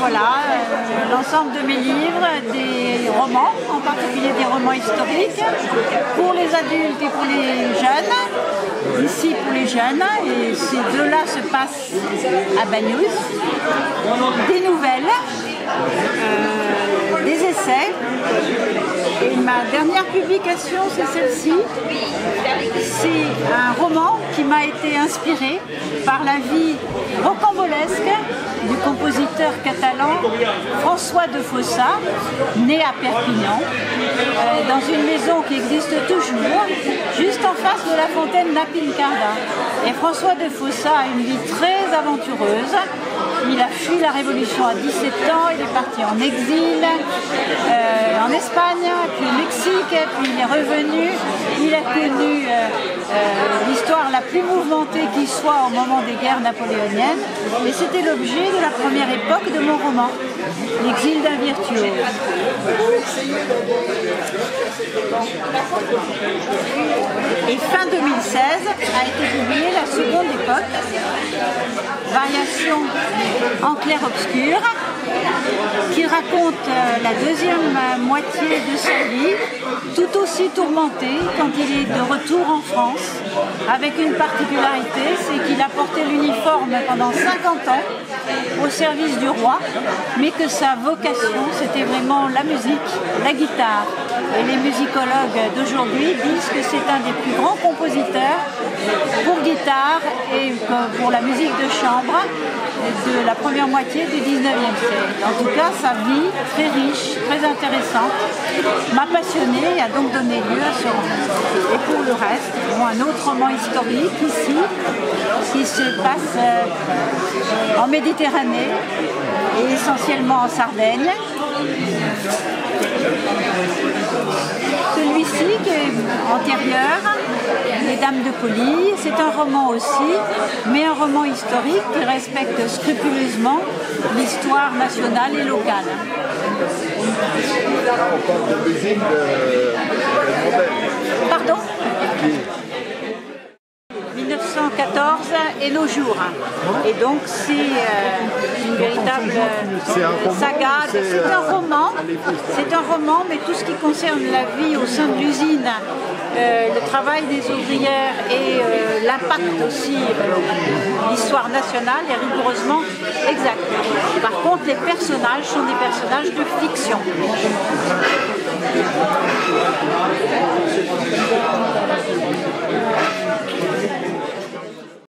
voilà, l'ensemble de mes livres, des romans, en particulier des romans historiques, pour les adultes et pour les jeunes, ici pour les jeunes, et ces deux-là se passent à Bagnouz, des nouvelles, des essais, et ma dernière publication c'est celle-ci. C'est un roman qui m'a été inspiré par la vie rocambolesque du compositeur catalan François de Fossa, né à Perpignan, dans une maison qui existe toujours, juste en face de la fontaine d'Apincarda. Et François de Fossa a une vie très aventureuse. Il a fui la Révolution à 17 ans, il est parti en exil, en Espagne, puis au Mexique, puis il est revenu. Il a connu l'histoire la plus mouvementée qui soit au moment des guerres napoléoniennes. Et c'était l'objet de la première époque de mon roman, L'exil d'un virtuose. Et fin 2016 a été publiée la seconde époque, Variation en clair-obscur, qui raconte la deuxième moitié de sa vie, tout aussi tourmentée quand il est de retour en France, avec une particularité, c'est qu'il a porté l'uniforme pendant 50 ans au service du roi, mais que sa vocation c'était vraiment la musique, la guitare. Et les musicologues d'aujourd'hui disent que c'est un des plus grands compositeurs pour guitare et pour la musique de chambre de la première moitié du 19e siècle. En tout cas, sa vie, très riche, très intéressante, m'a passionnée et a donc donné lieu à ce roman. Et pour le reste, un autre roman historique ici, qui se passe en Méditerranée et essentiellement en Sardaigne. Celui-ci, qui est antérieur, Les Dames de Poly, c'est un roman aussi, mais un roman historique qui respecte scrupuleusement l'histoire nationale et locale. Pardon ? 1914 et nos jours. Et donc c'est une véritable saga. C'est un roman, mais tout ce qui concerne la vie au sein de l'usine, le travail des ouvrières et l'impact aussi de l'histoire nationale est rigoureusement exact. Par contre, les personnages sont des personnages de fiction.